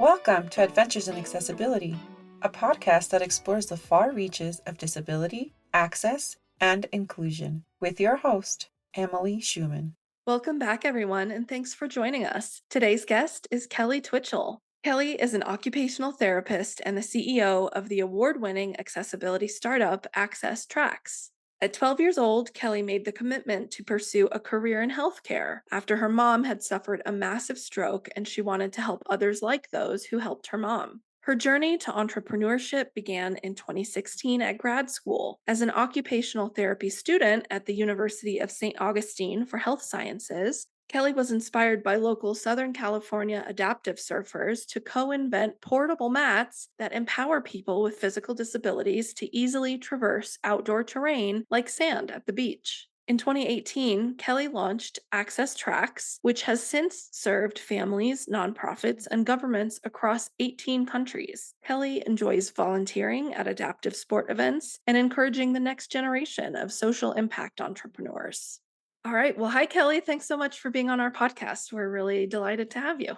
Welcome to Adventures in Accessibility, a podcast that explores the far reaches of disability, access, and inclusion, with your host, Emily Schumann. Welcome back, everyone, and thanks for joining us. Today's guest is Kelly Twichel. Kelly is an occupational therapist and the CEO of the award-winning accessibility startup Access Trax. At 12 years old, Kelly made the commitment to pursue a career in healthcare after her mom had suffered a massive stroke and she wanted to help others like those who helped her mom. Her journey to entrepreneurship began in 2016 at grad school. As an occupational therapy student at the University of St. Augustine for Health Sciences, Kelly was inspired by local Southern California adaptive surfers to co-invent portable mats that empower people with physical disabilities to easily traverse outdoor terrain like sand at the beach. In 2018, Kelly launched Access Trax, which has since served families, nonprofits, and governments across 18 countries. Kelly enjoys volunteering at adaptive sport events and encouraging the next generation of social impact entrepreneurs. All right. Well, hi, Kelly. Thanks so much for being on our podcast. We're really delighted to have you.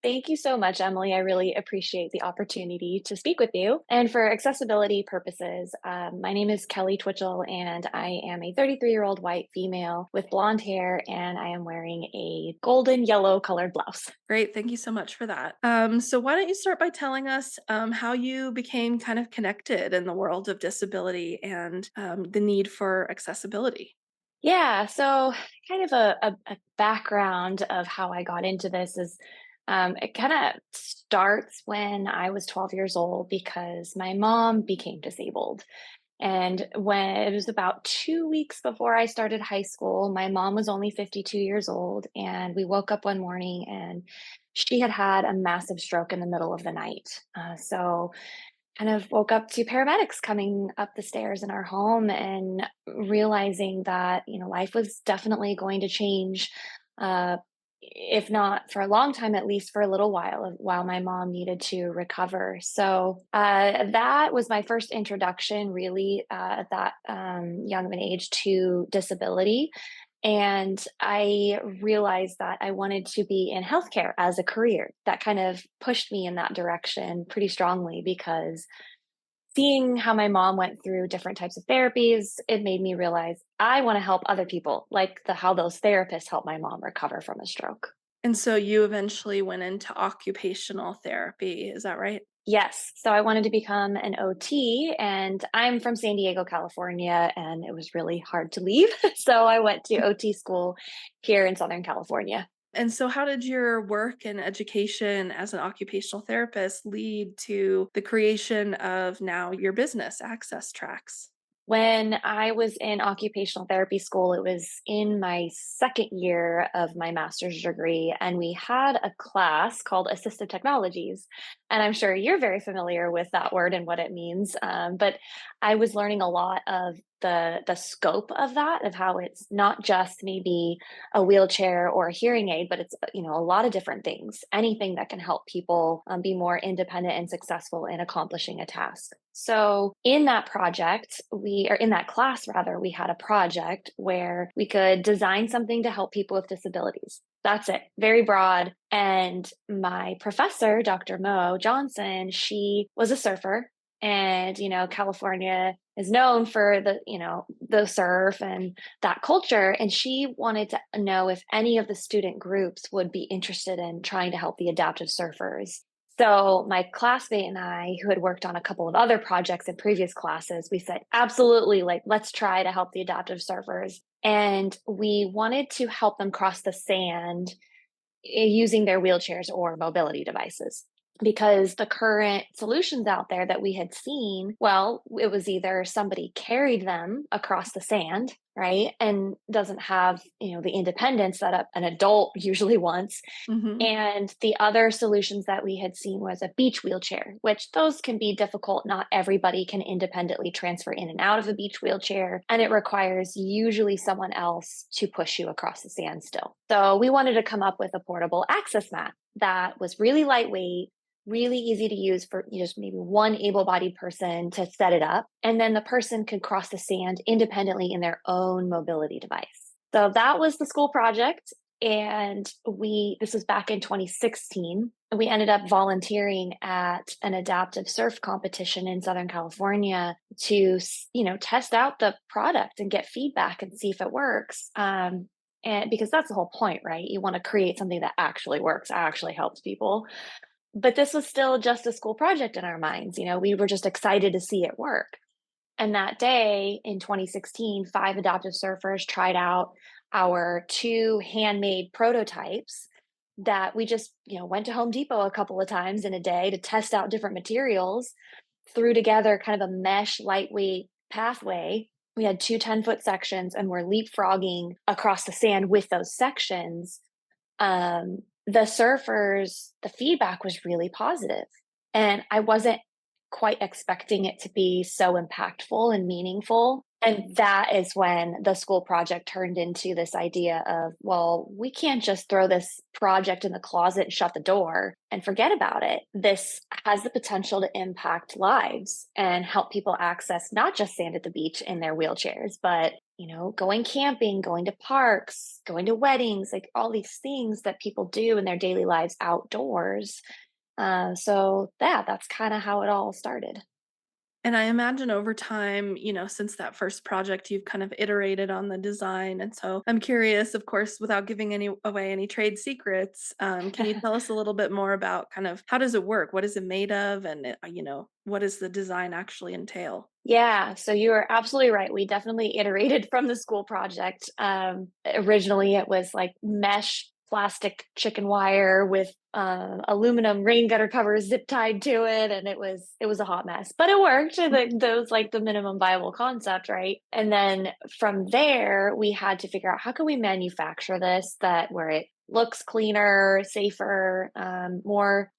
Thank you so much, Emily. I really appreciate the opportunity to speak with you. And for accessibility purposes, my name is Kelly Twichel, and I am a 33-year-old white female with blonde hair, and I am wearing a golden yellow colored blouse. Great. Thank you so much for that. So why don't you start by telling us how you became kind of connected in the world of disability and the need for accessibility? Yeah, so kind of a background of how I got into this is it kind of starts when I was 12 years old because my mom became disabled. And when it was about 2 weeks before I started high school, my mom was only 52 years old. And we woke up one morning and she had had a massive stroke in the middle of the night. So kind of woke up to paramedics coming up the stairs in our home and realizing that, life was definitely going to change. If not for a long time, at least for a little while my mom needed to recover. So that was my first introduction, really, at that young of an age to disability. And I realized that I wanted to be in healthcare as a career. That kind of pushed me in that direction pretty strongly because seeing how my mom went through different types of therapies, it made me realize I want to help other people, like how those therapists helped my mom recover from a stroke. And so you eventually went into occupational therapy. Is that right? Yes. So I wanted to become an OT, and I'm from San Diego, California, and it was really hard to leave. So I went to OT school here in Southern California. And so how did your work and education as an occupational therapist lead to the creation of now your business, Access Trax? When I was in occupational therapy school, it was in my second year of my master's degree, and we had a class called Assistive Technologies. And I'm sure you're very familiar with that word and what it means. But I was learning a lot of the scope of that, of how it's not just maybe a wheelchair or a hearing aid, but it's a lot of different things, anything that can help people be more independent and successful in accomplishing a task. So in that in that class rather, we had a project where we could design something to help people with disabilities. That's it, very broad. And my professor, Dr. Mo Johnson, she was a surfer. And, California is known for the surf and that culture. And she wanted to know if any of the student groups would be interested in trying to help the adaptive surfers. So my classmate and I, who had worked on a couple of other projects in previous classes, we said, absolutely, let's try to help the adaptive surfers. And we wanted to help them cross the sand using their wheelchairs or mobility devices. Because the current solutions out there that we had seen, well, it was either somebody carried them across the sand, right? And doesn't have, the independence that an adult usually wants. Mm-hmm. And the other solutions that we had seen was a beach wheelchair, which those can be difficult. Not everybody can independently transfer in and out of a beach wheelchair. And it requires usually someone else to push you across the sand still. So we wanted to come up with a portable access mat that was really lightweight, really easy to use for just maybe one able-bodied person to set it up. And then the person could cross the sand independently in their own mobility device. So that was the school project. And this was back in 2016. We ended up volunteering at an adaptive surf competition in Southern California to, test out the product and get feedback and see if it works. And because that's the whole point, right? You want to create something that actually works, actually helps people. But this was still just a school project in our minds. We were just excited to see it work. And that day in 2016, 5 adaptive surfers tried out our 2 handmade prototypes that we just, went to Home Depot a couple of times in a day to test out different materials, threw together kind of a mesh lightweight pathway. We had 2 10-foot sections and we're leapfrogging across the sand with those sections. The surfers, the feedback was really positive, and I wasn't quite expecting it to be so impactful and meaningful. And that is when the school project turned into this idea of, well, we can't just throw this project in the closet and shut the door and forget about it. This has the potential to impact lives and help people access not just sand at the beach in their wheelchairs, but going camping, going to parks, going to weddings, like all these things that people do in their daily lives outdoors. That's kind of how it all started. And I imagine over time, since that first project, you've kind of iterated on the design. And so I'm curious, of course, without giving away any trade secrets, can you tell us a little bit more about kind of how does it work? What is it made of? And, what does the design actually entail? Yeah, so you are absolutely right. We definitely iterated from the school project. Originally, it was like mesh plastic chicken wire with aluminum rain gutter covers zip tied to it, and it was a hot mess, but it worked. That was like the minimum viable concept, right? And then from there, we had to figure out how can we manufacture this that where it looks cleaner, safer, more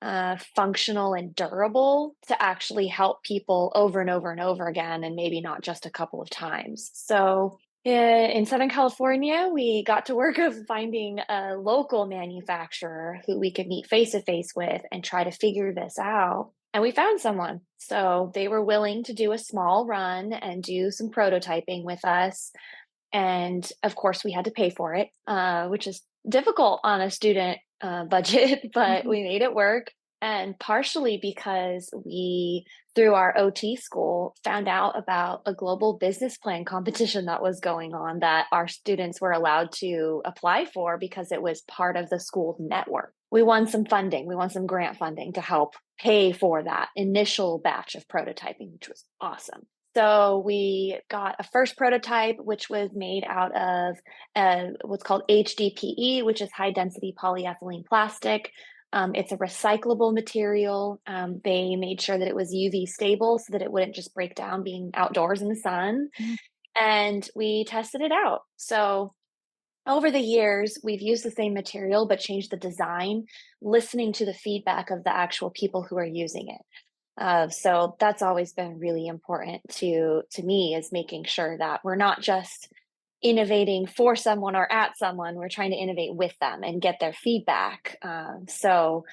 functional and durable to actually help people over and over and over again, and maybe not just a couple of times. So in Southern California, we got to work of finding a local manufacturer who we could meet face to face with and try to figure this out. And we found someone. So they were willing to do a small run and do some prototyping with us. And of course, we had to pay for it, which is difficult on a student budget, but Mhm. we made it work. And partially because we, through our OT school, found out about a global business plan competition that was going on that our students were allowed to apply for because it was part of the school network. We won some funding, we won some grant funding to help pay for that initial batch of prototyping, which was awesome. So we got a first prototype, which was made out of what's called HDPE, which is high density polyethylene plastic. It's a recyclable material. They made sure that it was UV stable so that it wouldn't just break down being outdoors in the sun. Mhm. And we tested it out. So over the years, we've used the same material but changed the design, listening to the feedback of the actual people who are using it. So that's always been really important to me, is making sure that we're not just innovating for someone or at someone. We're trying to innovate with them and get their feedback. So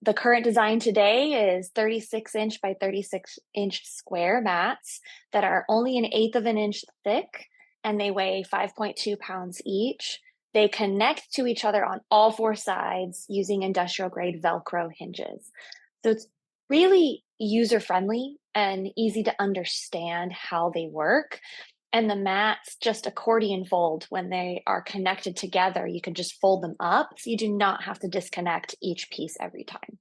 the current design today is 36-inch by 36-inch square mats that are only an eighth of an inch thick, and they weigh 5.2 pounds each. They connect to each other on all 4 sides using industrial grade Velcro hinges. So it's really user friendly and easy to understand how they work. And the mats just accordion fold when they are connected together. You can just fold them up, so you do not have to disconnect each piece every time.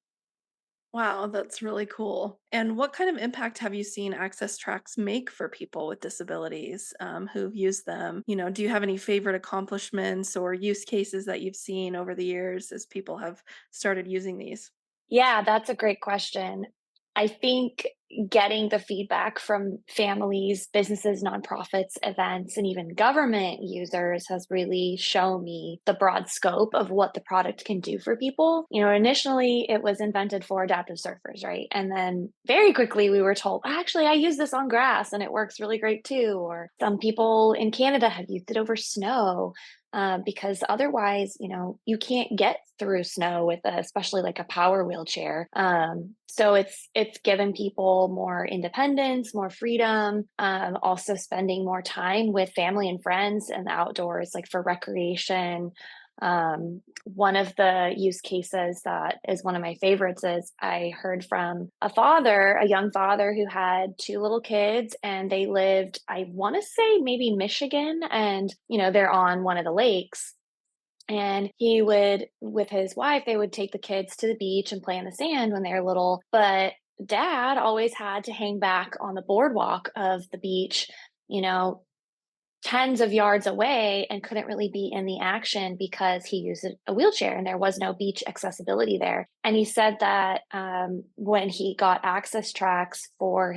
Wow, that's really cool. And what kind of impact have you seen Access Tracks make for people with disabilities who've used them? Do you have any favorite accomplishments or use cases that you've seen over the years as people have started using these? Yeah, that's a great question. I think getting the feedback from families, businesses, nonprofits, events, and even government users has really shown me the broad scope of what the product can do for people. Initially it was invented for adaptive surfers, right? And then very quickly we were told, actually, I use this on grass and it works really great too. Or some people in Canada have used it over snow. Because otherwise, you can't get through snow with especially like a power wheelchair. So it's given people more independence, more freedom, also spending more time with family and friends in the outdoors, like for recreation. One of the use cases that is one of my favorites is I heard from a father, a young father who had two little kids, and they lived, I want to say maybe Michigan, and they're on one of the lakes. And he would, with his wife, they would take the kids to the beach and play in the sand when they were little. But dad always had to hang back on the boardwalk of the beach, you know, tens of yards away and couldn't really be in the action because he used a wheelchair and there was no beach accessibility there. And he said that when he got access tracks for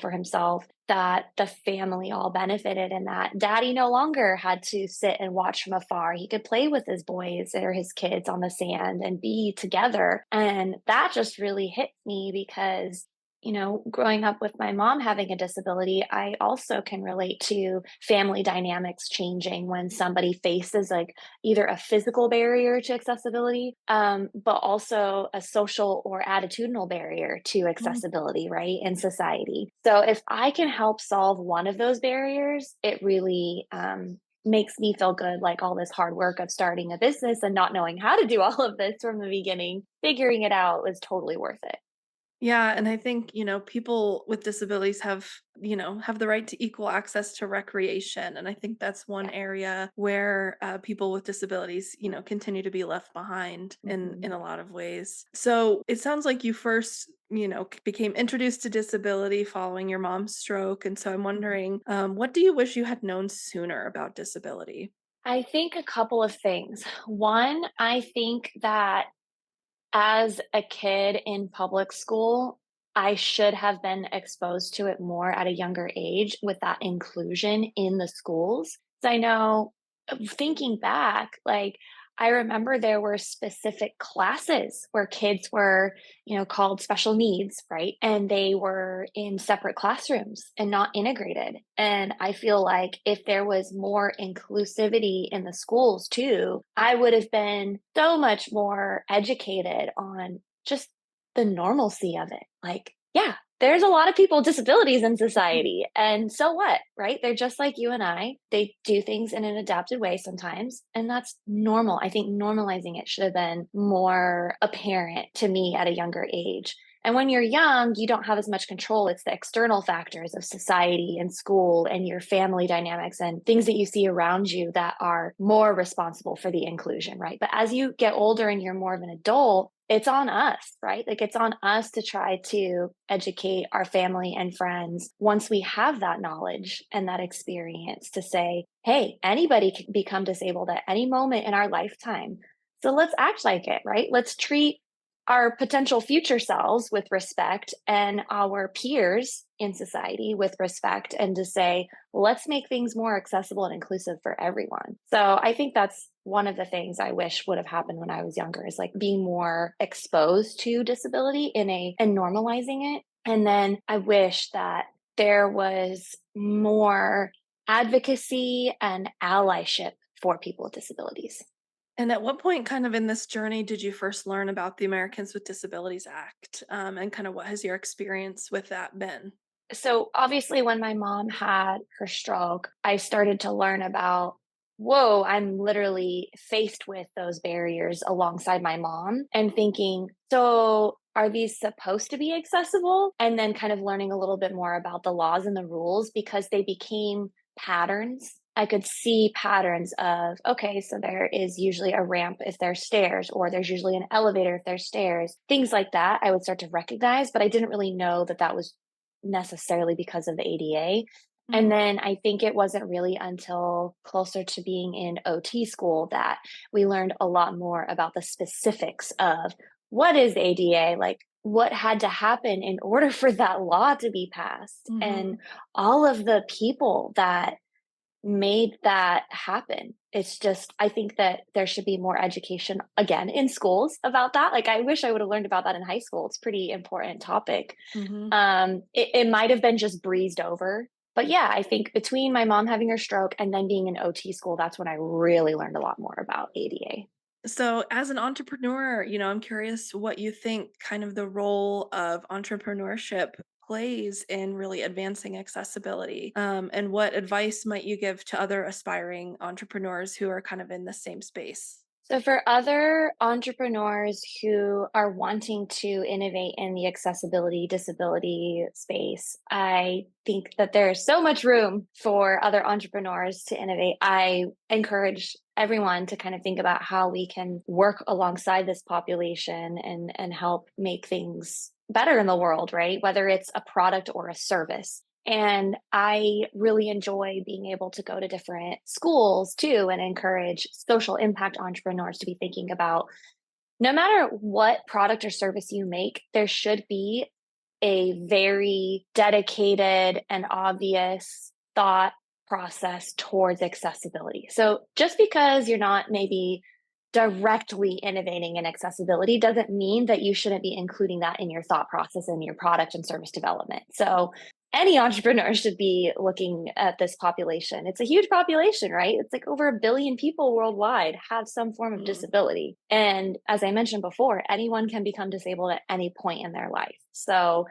for himself, that the family all benefited and that daddy no longer had to sit and watch from afar. He could play with his boys or his kids on the sand and be together. And that just really hit me because growing up with my mom having a disability, I also can relate to family dynamics changing when somebody faces like either a physical barrier to accessibility, but also a social or attitudinal barrier to Mm. accessibility, right, in society. So if I can help solve one of those barriers, it really makes me feel good, like all this hard work of starting a business and not knowing how to do all of this from the beginning, figuring it out was totally worth it. Yeah, and I think, people with disabilities have the right to equal access to recreation. And I think that's one Yeah. area where people with disabilities, continue to be left behind in Mhm. a lot of ways. So it sounds like you first, became introduced to disability following your mom's stroke. And so I'm Mhm. wondering, what do you wish you had known sooner about disability? I think a couple of things. One, I think that as a kid in public school, I should have been exposed to it more at a younger age with that inclusion in the schools. So I know thinking back, like I remember there were specific classes where kids were, called special needs, right? And they were in separate classrooms and not integrated. And I feel like if there was more inclusivity in the schools too, I would have been so much more educated on just the normalcy of it. Like, yeah, there's a lot of people with disabilities in society. And so what, right? They're just like you and I. They do things in an adapted way sometimes. And that's normal. I think normalizing it should have been more apparent to me at a younger age. And when you're young, you don't have as much control. It's the external factors of society and school and your family dynamics and things that you see around you that are more responsible for the inclusion, right? But as you get older and you're more of an adult, it's on us, right? Like it's on us to try to educate our family and friends once we have that knowledge and that experience to say, hey, anybody can become disabled at any moment in our lifetime. So let's act like it, right? Let's treat our potential future selves with respect and our peers in society with respect and to say, let's make things more accessible and inclusive for everyone. So I think that's one of the things I wish would have happened when I was younger is like being more exposed to disability and normalizing it. And then I wish that there was more advocacy and allyship for people with disabilities. And at what point, kind of in this journey, did you first learn about the Americans with Disabilities Act? And kind of what has your experience with that been? So obviously when my mom had her stroke, I started to learn about, whoa, I'm literally faced with those barriers alongside my mom and thinking, so are these supposed to be accessible? And then kind of learning a little bit more about the laws and the rules because they became patterns. I could see patterns of, okay, so there is usually a ramp if there's stairs, or there's usually an elevator if there's stairs, things like that. I would start to recognize, but I didn't really know that that was necessarily because of the ADA. And Mhm. then I think it wasn't really until closer to being in OT school that we learned a lot more about the specifics of what is ADA, like what had to happen in order for that law to be passed, and Mhm. all of the people that made that happen. It's just, I think that there should be more education again in schools about that. Like, I wish I would have learned about that in high school. It's a pretty important topic. Mhm. It might have been just breezed over. But yeah, I think between my mom having her stroke and then being in OT school, that's when I really learned a lot more about ADA. So, as an entrepreneur, I'm curious what you think kind of the role of entrepreneurship plays in really advancing accessibility. And what advice might you give to other aspiring entrepreneurs who are kind of in the same space? So, for other entrepreneurs who are wanting to innovate in the accessibility disability space, I think that there's so much room for other entrepreneurs to innovate. I encourage everyone to kind of think about how we can work alongside this population and help make things better in the world, right? Whether it's a product or a service. And I really enjoy being able to go to different schools too and encourage social impact entrepreneurs to be thinking about no matter what product or service you make, there should be a very dedicated and obvious thought process towards accessibility. So just because you're not maybe directly innovating in accessibility doesn't mean that you shouldn't be including that in your thought process and your product and service development. So any entrepreneur should be looking at this population. It's a huge population, right? It's like over 1 billion people worldwide have some form of disability. And as I mentioned before, anyone can become disabled at any point in their life. So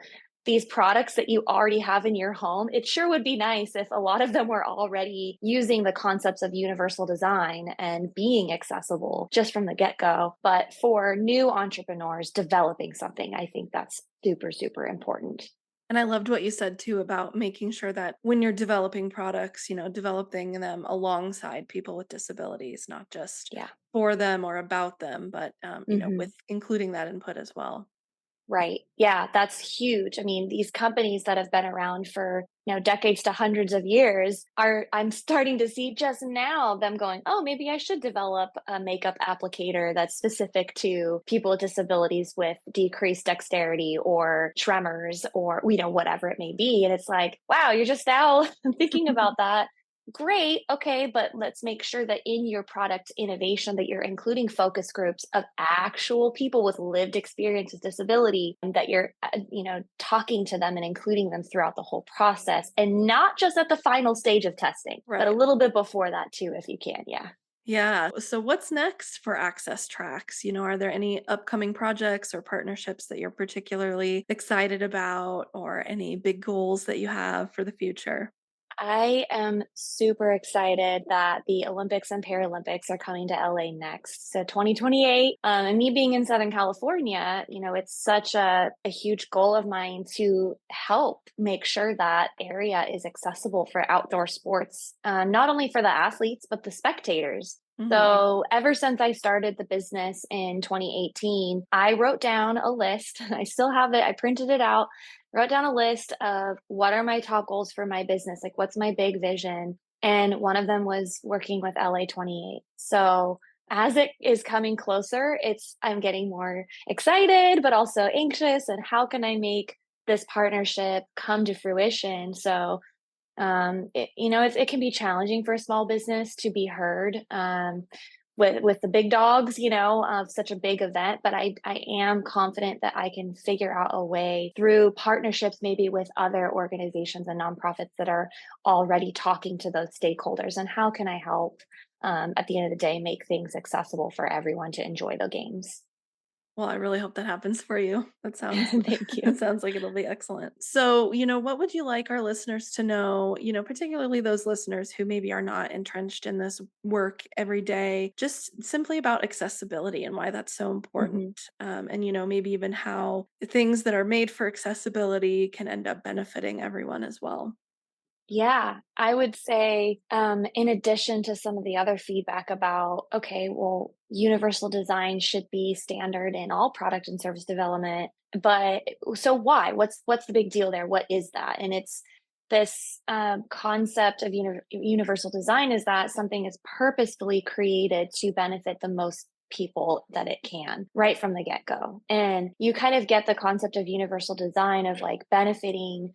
these products that you already have in your home, it sure would be nice if a lot of them were already using the concepts of universal design and being accessible just from the get-go. But for new entrepreneurs developing something, I think that's super, super important. And I loved what you said too about making sure that when you're developing products, developing them alongside people with disabilities, not just Yeah. for them or about them, but Mhm. with including that input as well. Right. Yeah, that's huge. I mean, these companies that have been around for, decades to hundreds of years I'm starting to see just now them going, "Oh, maybe I should develop a makeup applicator that's specific to people with disabilities with decreased dexterity or tremors or, whatever it may be." And it's like, "Wow, you're just now thinking about that." Great. Okay, but let's make sure that in your product innovation that you're including focus groups of actual people with lived experience with disability and that you're talking to them and including them throughout the whole process and not just at the final stage of testing, but a Right. little bit before that too if you can. Yeah. Yeah. So what's next for Access Tracks? Are there any upcoming projects or partnerships that you're particularly excited about or any big goals that you have for the future? I am super excited that the Olympics and Paralympics are coming to LA next. So 2028, and me being in Southern California, it's such a huge goal of mine to help make sure that area is accessible for outdoor sports, not only for the athletes, but the spectators. Mhm. So ever since I started the business in 2018, I wrote down a list. I still have it. I printed it out, wrote down a list of what are my top goals for my business? Like, what's my big vision? And one of them was working with LA 28. So as it is coming closer, I'm getting more excited, but also anxious. And how can I make this partnership come to fruition? So it can be challenging for a small business to be heard with the big dogs, of such a big event. But I am confident that I can figure out a way through partnerships, maybe with other organizations and nonprofits that are already talking to those stakeholders. And how can I help at the end of the day make things accessible for everyone to enjoy the games? Well, I really hope that happens for you. That sounds Thank it you. sounds like it'll be excellent. So, what would you like our listeners to know, particularly those listeners who maybe are not entrenched in this work every day, just simply about accessibility and why that's so important. Mhm. And, maybe even how things that are made for accessibility can end up benefiting everyone as well. Yeah, I would say, in addition to some of the other feedback about, okay, well, universal design should be standard in all product and service development, but so why? What's the big deal there? What is that? And it's this concept of universal design is that something is purposefully created to benefit the most people that it can right from the get-go. And you kind of get the concept of universal design of like benefiting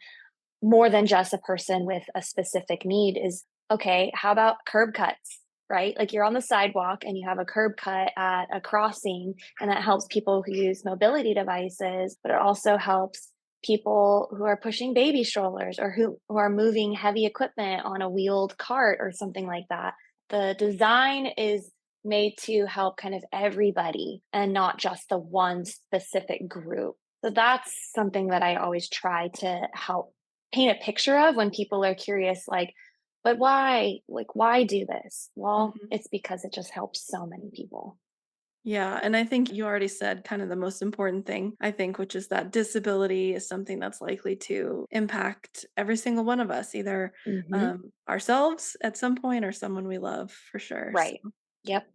more than just a person with a specific need is okay, how about curb cuts? Right? Like you're on the sidewalk and you have a curb cut at a crossing, and that helps people who use mobility devices, but it also helps people who are pushing baby strollers or who are moving heavy equipment on a wheeled cart or something like that. The design is made to help kind of everybody and not just the one specific group. So that's something that I always try to help paint a picture of when people are curious, like, but why? Like, why do this? Well, Mhm. it's because it just helps so many people. Yeah, and I think you already said kind of the most important thing, I think, which is that disability is something that's likely to impact every single one of us, either Hmm. ourselves at some point or someone we love for sure. So, Right. Yep.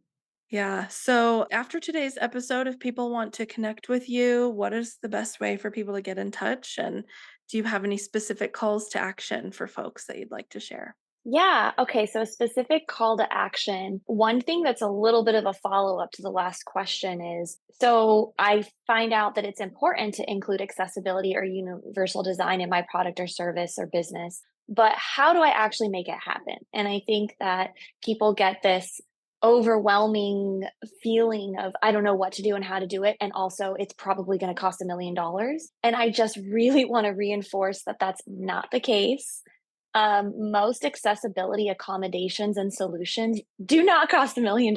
yeah. So after today's episode, if people want to connect with you, what is the best way for people to get in touch? And do you have any specific calls to action for folks that you'd like to share? Yeah. Okay. So, a specific call to action. One thing that's a little bit of a follow up to the last question is, so I find out that it's important to include accessibility or universal design in my product or service or business. But how do I actually make it happen? And I think that people get this overwhelming feeling of, I don't know what to do and how to do it. And also, it's probably going to cost $1 million. And I just really want to reinforce that that's not the case. Most accessibility accommodations and solutions do not cost $1 million,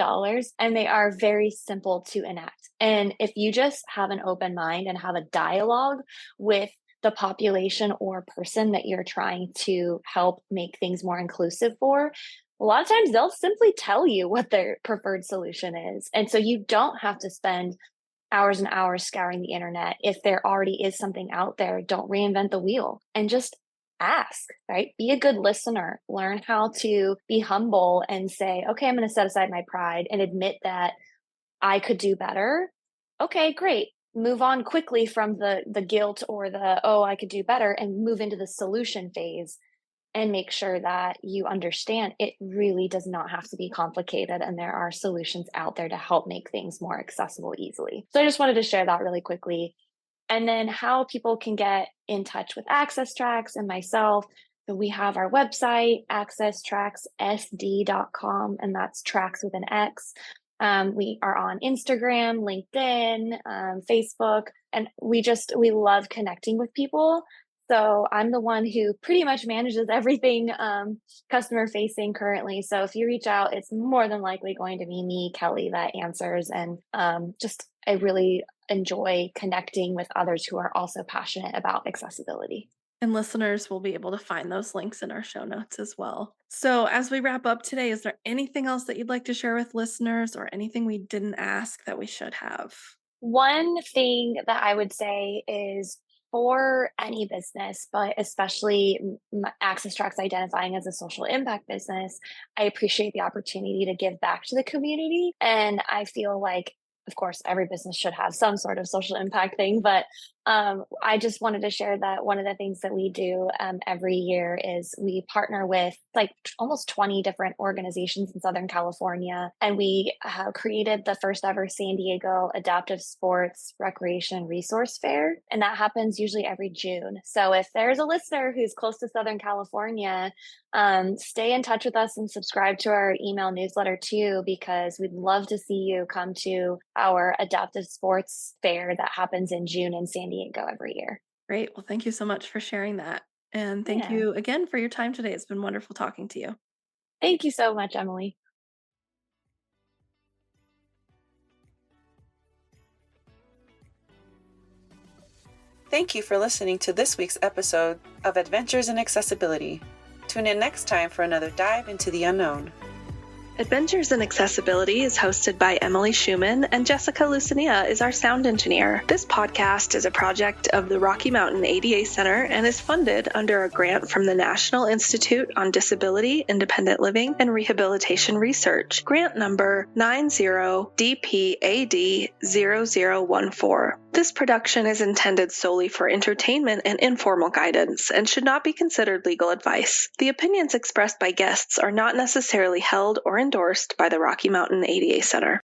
and they are very simple to enact. And if you just have an open mind and have a dialogue with the population or person that you're trying to help make things more inclusive for, a lot of times they'll simply tell you what their preferred solution is. And so you don't have to spend hours and hours scouring the internet. If there already is something out there, don't reinvent the wheel and just ask, right? Be a good listener. Learn how to be humble and say, okay, I'm going to set aside my pride and admit that I could do better. Okay, great. Move on quickly from the guilt or the oh, I could do better and move into the solution phase and make sure that you understand it really does not have to be complicated and there are solutions out there to help make things more accessible easily. So I just wanted to share that really quickly. And then how people can get in touch with Access Trax and myself. So we have our website, accesstraxsd.com, and that's tracks with an X. We are on Instagram, LinkedIn, Facebook, and we love connecting with people. So I'm the one who pretty much manages everything customer facing currently. So if you reach out, it's more than likely going to be me, Kelly, that answers. And just I really enjoy connecting with others who are also passionate about accessibility. And listeners will be able to find those links in our show notes as well. So, as we wrap up today, is there anything else that you'd like to share with listeners or anything we didn't ask that we should have? One thing that I would say is for any business, but especially Access Tracks identifying as a social impact business, I appreciate the opportunity to give back to the community. And I feel like, of course, every business should have some sort of social impact thing, but I just wanted to share that one of the things that we do every year is we partner with like almost 20 different organizations in Southern California. And we have created the first ever San Diego Adaptive Sports Recreation Resource Fair. And that happens usually every June. So if there's a listener who's close to Southern California, stay in touch with us and subscribe to our email newsletter too, because we'd love to see you come to our adaptive sports fair that happens in June in San Diego every year. Great. Well, thank you so much for sharing that. And thank Yeah. you again for your time today. It's been wonderful talking to you. Thank you so much, Emily. Thank you for listening to this week's episode of Adventures in Accessibility. Tune in next time for another dive into the unknown. Adventures in Accessibility is hosted by Emily Schumann, and Jessica Lucinia is our sound engineer. This podcast is a project of the Rocky Mountain ADA Center and is funded under a grant from the National Institute on Disability, Independent Living, and Rehabilitation Research, grant number 90DPAD0014. This production is intended solely for entertainment and informal guidance and should not be considered legal advice. The opinions expressed by guests are not necessarily held or endorsed by the Rocky Mountain ADA Center.